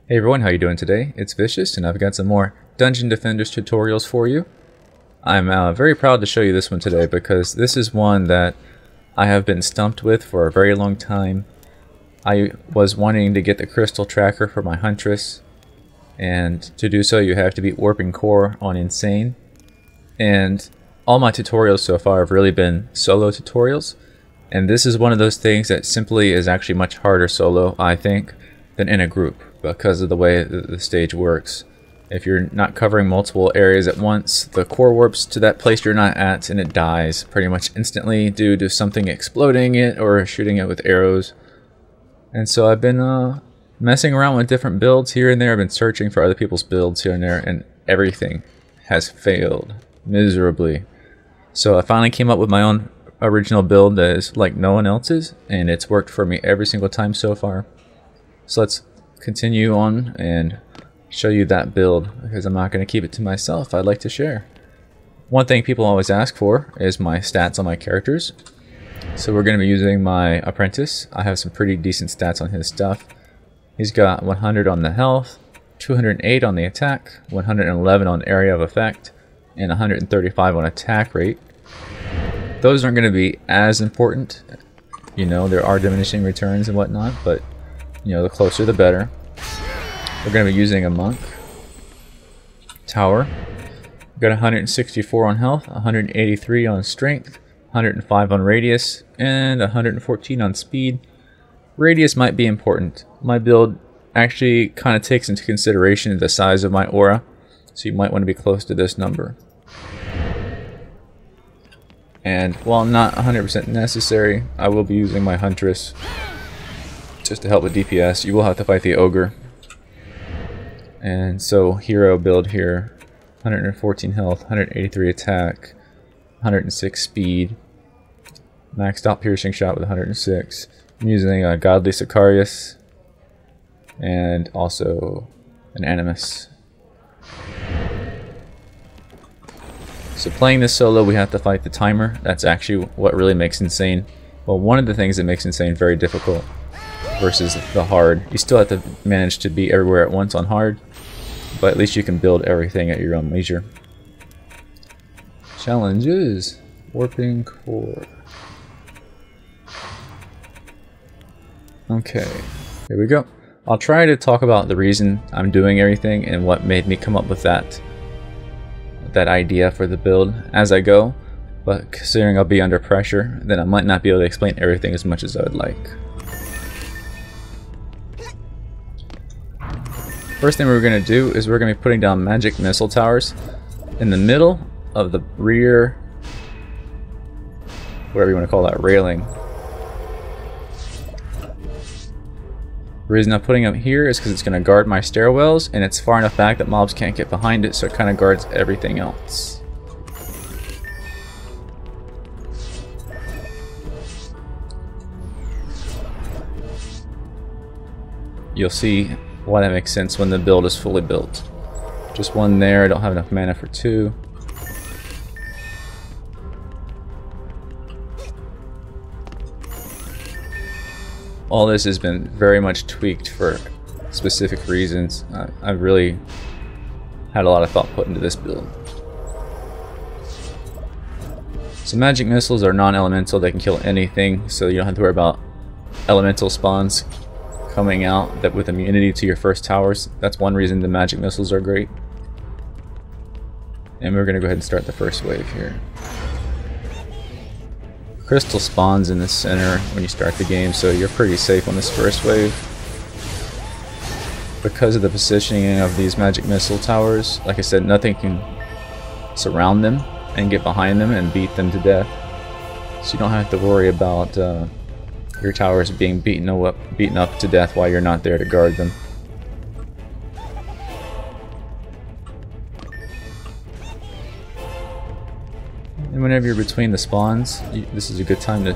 Hey everyone, how you doing today? It's Vicious, and I've got some more Dungeon Defenders tutorials for you. I'm very proud to show you this one today because this is one that I have been stumped with for a very long time. I was wanting to get the Crystal Tracker for my Huntress, and to do so you have to beat Warping Core on Insane. And all my tutorials so far have really been solo tutorials, and this is one of those things that simply is actually much harder solo, I think, than in a group, because of the way the stage works. If you're not covering multiple areas at once, the core warps to that place you're not at and it dies pretty much instantly due to something exploding it or shooting it with arrows. And so I've been messing around with different builds here and there. I've been searching for other people's builds here and there, and everything has failed miserably. So I finally came up with my own original build that is like no one else's, and it's worked for me every single time so far. So let's continue on and show you that build, because I'm not going to keep it to myself. I'd like to share. One thing people always ask for is my stats on my characters. So we're going to be using my apprentice. I have some pretty decent stats on his stuff. He's got 100 on the health, 208 on the attack, 111 on area of effect, and 135 on attack rate. Those aren't going to be as important. You know, there are diminishing returns and whatnot, but you know, the closer the better. We're going to be using a monk. Tower. We've got 164 on health, 183 on strength, 105 on radius, and 114 on speed. Radius might be important. My build actually kind of takes into consideration the size of my aura, so you might want to be close to this number. And while not 100% necessary, I will be using my Huntress just to help with DPS. You will have to fight the Ogre. And so hero build here, 114 health, 183 attack, 106 speed, maxed out piercing shot with 106. I'm using a Godly Sicarius and also an Animus. So playing this solo, we have to fight the timer. That's actually what really makes Insane, well, one of the things that makes Insane very difficult versus the hard. You still have to manage to be everywhere at once on hard, but at least you can build everything at your own leisure. Challenges. Warping Core. Okay, here we go. I'll try to talk about the reason I'm doing everything and what made me come up with that idea for the build as I go, but considering I'll be under pressure, then I might not be able to explain everything as much as I would like. First thing we're going to do is we're going to be putting down magic missile towers in the middle of the rear, whatever you want to call that, railing. The reason I'm putting them here is because it's going to guard my stairwells, and it's far enough back that mobs can't get behind it, so it kind of guards everything else. You'll see why that makes sense when the build is fully built. Just one there, I don't have enough mana for two. All this has been very much tweaked for specific reasons. I've really had a lot of thought put into this build. So magic missiles are non-elemental, they can kill anything, so you don't have to worry about elemental spawns coming out that with immunity to your first towers. That's one reason the magic missiles are great. And we're going to go ahead and start the first wave here. Crystal spawns in the center when you start the game, so you're pretty safe on this first wave. Because of the positioning of these magic missile towers, like I said, nothing can surround them and get behind them and beat them to death. So you don't have to worry about your towers being beaten up to death while you're not there to guard them. And whenever you're between the spawns, this is a good time to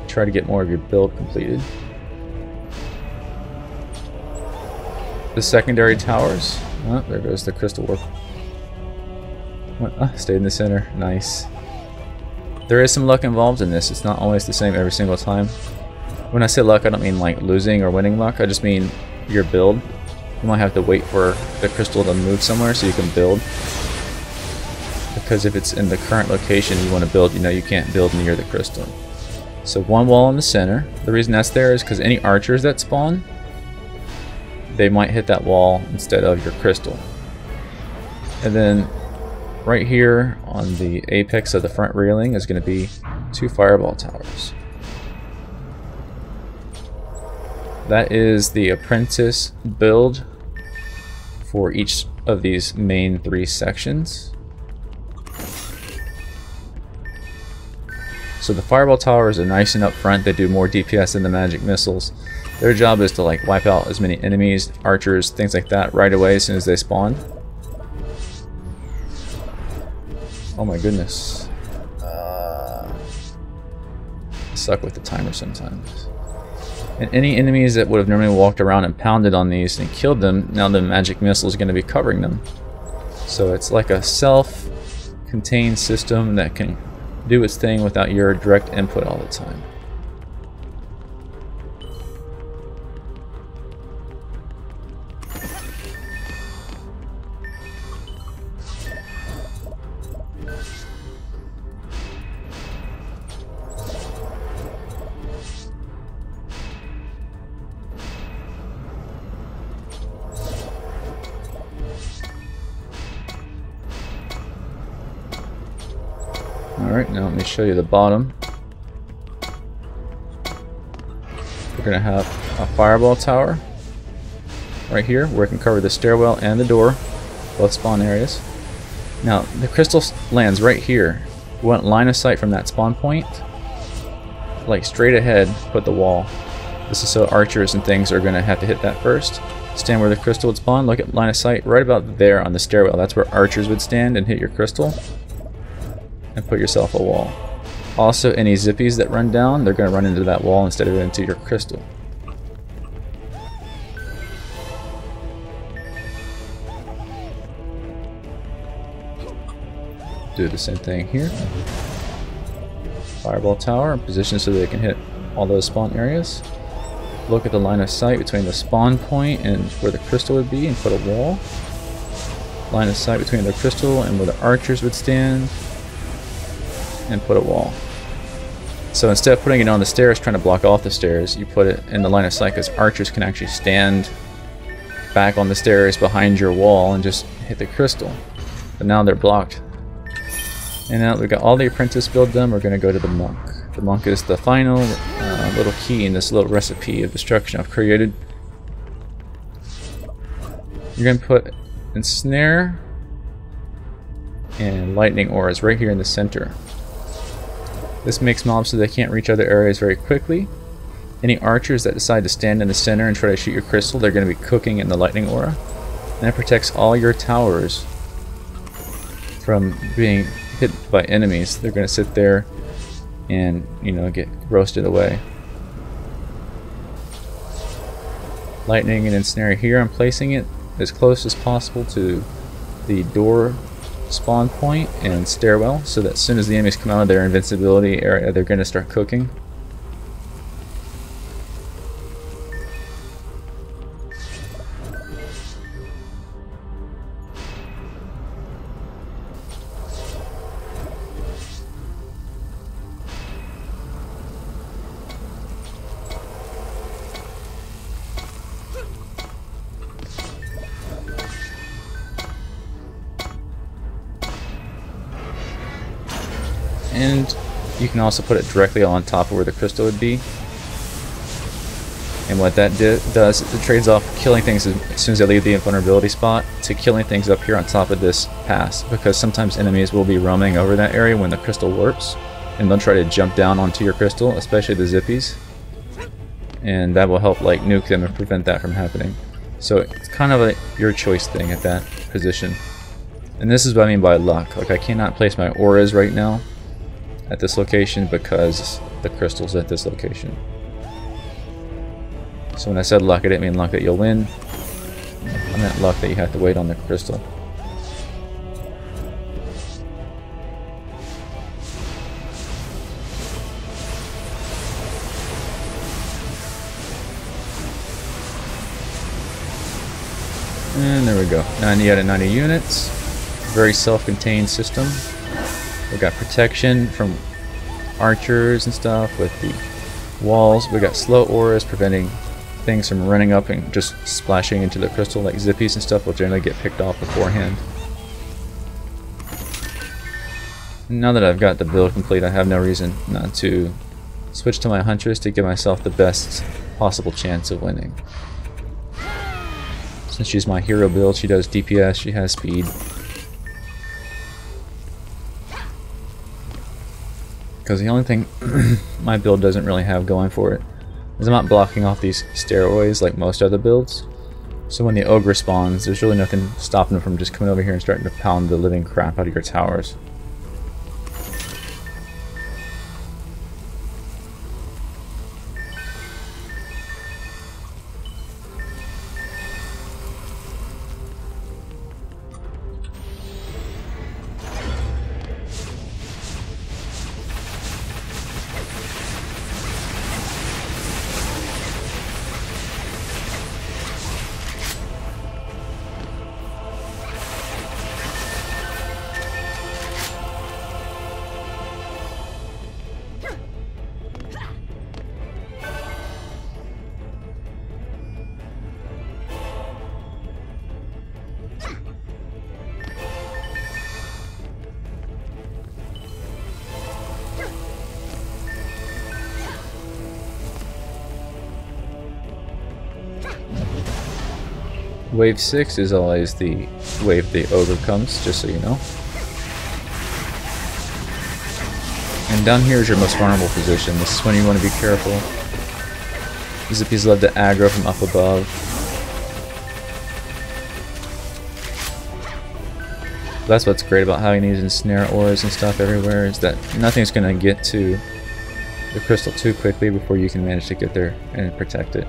try to get more of your build completed. The secondary towers, oh, there goes the crystal warp. Stayed in the center, nice. There is some luck involved in this, it's not always the same every single time. When I say luck, I don't mean like losing or winning luck, I just mean your build You might have to wait for the crystal to move somewhere so you can build. Because if it's in the current location you want to build, you can't build near the crystal. So one wall in the center. The reason that's there is because any archers that spawn, they might hit that wall instead of your crystal. And then right here on the apex of the front railing is going to be 2 fireball towers. That is the apprentice build for each of these main 3 sections. So the fireball towers are nice and up front. They do more DPS than the magic missiles. Their job is to like wipe out as many enemies, archers, things like that right away as soon as they spawn. Oh my goodness. I suck with the timer sometimes. And any enemies that would have normally walked around and pounded on these and killed them, now the magic missile is going to be covering them. So it's like a self-contained system that can do its thing without your direct input all the time. Alright, now let me show you the bottom. We're going to have a fireball tower right here where it can cover the stairwell and the door, both spawn areas. Now, the crystal lands right here. We want line of sight from that spawn point, like straight ahead, put the wall. This is so archers and things are going to have to hit that first. Stand where the crystal would spawn, look at line of sight right about there on the stairwell. That's where archers would stand and hit your crystal. And put yourself a wall. Also, any zippies that run down, they're going to run into that wall instead of into your crystal. Do the same thing here. Fireball tower in position so they can hit all those spawn areas. Look at the line of sight between the spawn point and where the crystal would be and put a wall. Line of sight between the crystal and where the archers would stand. And put a wall. So instead of putting it on the stairs trying to block off the stairs, you put it in the line of sight because archers can actually stand back on the stairs behind your wall and just hit the crystal. But now they're blocked. And now we've got all the apprentice build done, we're going to go to the monk. The monk is the final little key in this little recipe of destruction I've created. You're going to put ensnare and lightning auras right here in the center. This makes mobs so they can't reach other areas very quickly. Any archers that decide to stand in the center and try to shoot your crystal, they're going to be cooking in the lightning aura. And that protects all your towers from being hit by enemies. They're going to sit there and, get roasted away. Lightning and ensnare here. I'm placing it as close as possible to the door spawn point and stairwell so that as soon as the enemies come out of their invincibility area, they're going to start cooking. And you can also put it directly on top of where the crystal would be. And what that does is it trades off killing things as soon as they leave the invulnerability spot to killing things up here on top of this pass, because sometimes enemies will be roaming over that area when the crystal warps and they'll try to jump down onto your crystal, especially the zippies, and that will help like nuke them and prevent that from happening. So it's kind of a your choice thing at that position. And this is what I mean by luck. Like I cannot place my auras right now at this location because the crystal's at this location. So when I said luck, I didn't mean luck that you'll win. I meant luck that you have to wait on the crystal. And there we go. 90 out of 90 units. Very self-contained system. We got protection from archers and stuff with the walls. We got slow auras preventing things from running up and just splashing into the crystal, like zippies and stuff will generally get picked off beforehand. Now that I've got the build complete, I have no reason not to switch to my Huntress to give myself the best possible chance of winning. Since she's my hero build, she does DPS, she has speed. Because the only thing my build doesn't really have going for it is I'm not blocking off these steroids like most other builds. So when the ogre spawns, there's really nothing stopping them from just coming over here and starting to pound the living crap out of your towers. Wave 6 is always the wave the ogre comes, just so you know. And down here is your most vulnerable position. This is when you want to be careful. Zippies love to aggro from up above. That's what's great about having these ensnare auras and stuff everywhere, is that nothing's going to get to the crystal too quickly before you can manage to get there and protect it.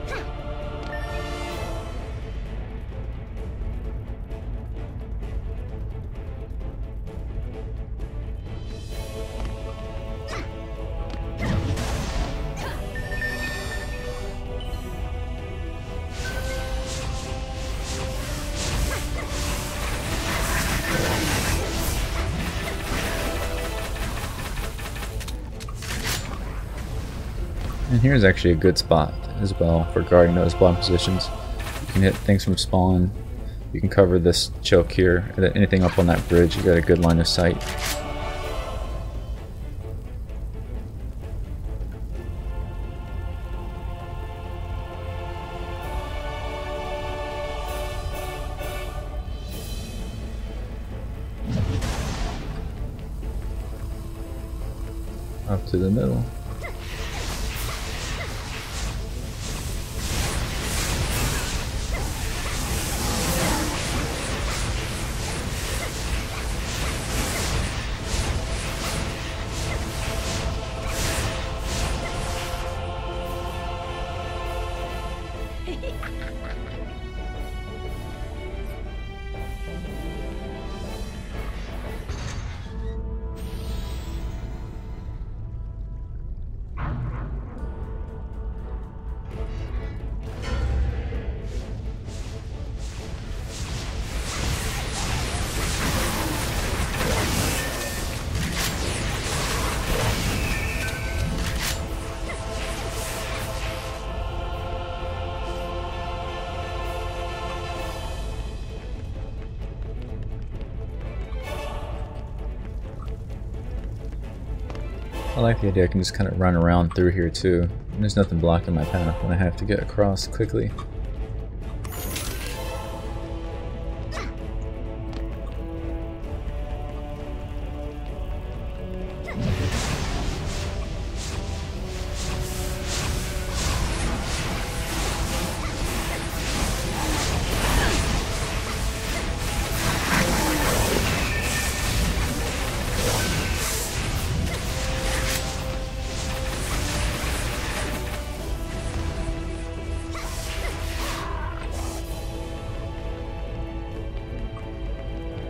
And here's actually a good spot as well for guarding those bottom positions. You can hit things from spawn. You can cover this choke here. And then anything up on that bridge, you got a good line of sight. Up to the middle. I like the idea I can just kind of run around through here too. And there's nothing blocking my path when I have to get across quickly.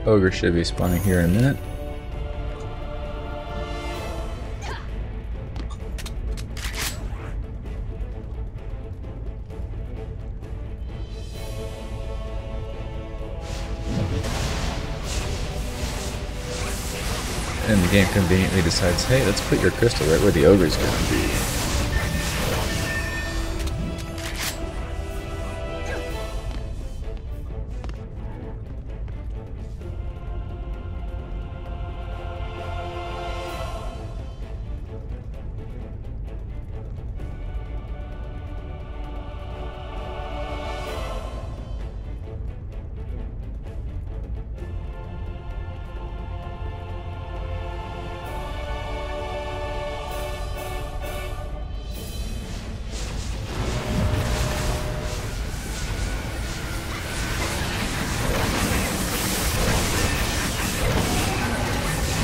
Ogre should be spawning here in a minute. and the game conveniently decides, hey, let's put your crystal right where the ogre's gonna be.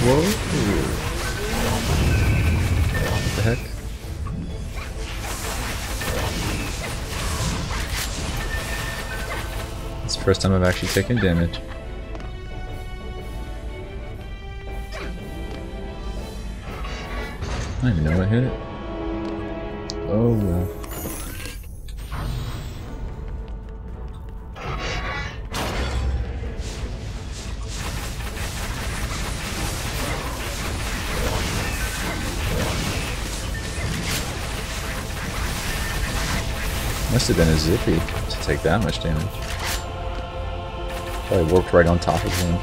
Whoa! What the heck? It's the first time I've actually taken damage. I didn't even know I hit it. Oh well. Must have been a zippy to take that much damage. Probably worked right on top of him.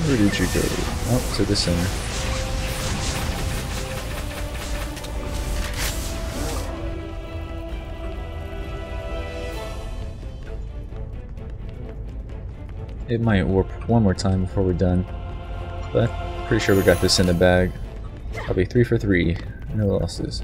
Where did you go? Oh, to the center. It might warp one more time before we're done, but pretty sure we got this in the bag. I'll be 3 for 3, no losses.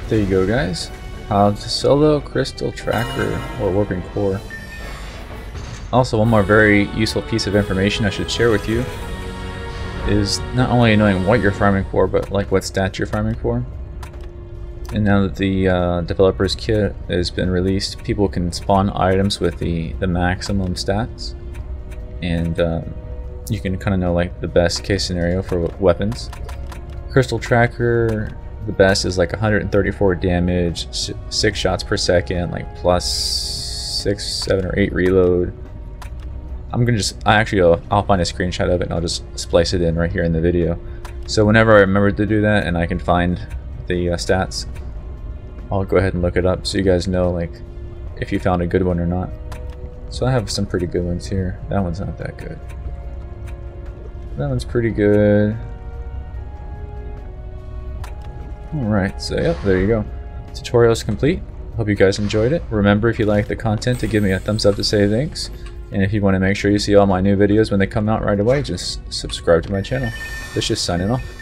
There you go, guys. How to solo Crystal Tracker or Warping Core. Also, one more very useful piece of information I should share with you is not only knowing what you're farming for, but like what stats you're farming for. And now that the developer's kit has been released, people can spawn items with the maximum stats, and you can kind of know like the best case scenario for weapons. Crystal Tracker, the best is like 134 damage, 6 shots per second, like plus 6, 7, or 8 reload. I'll find a screenshot of it and I'll just splice it in right here in the video. So whenever I remember to do that and I can find the stats, I'll go ahead and look it up so you guys know like if you found a good one or not. So I have some pretty good ones here. That one's not that good. That one's pretty good. Alright, so yep, there you go. Tutorial's complete. Hope you guys enjoyed it. Remember, if you like the content, to give me a thumbs up to say thanks. And if you want to make sure you see all my new videos when they come out right away, just subscribe to my channel. This is signing off.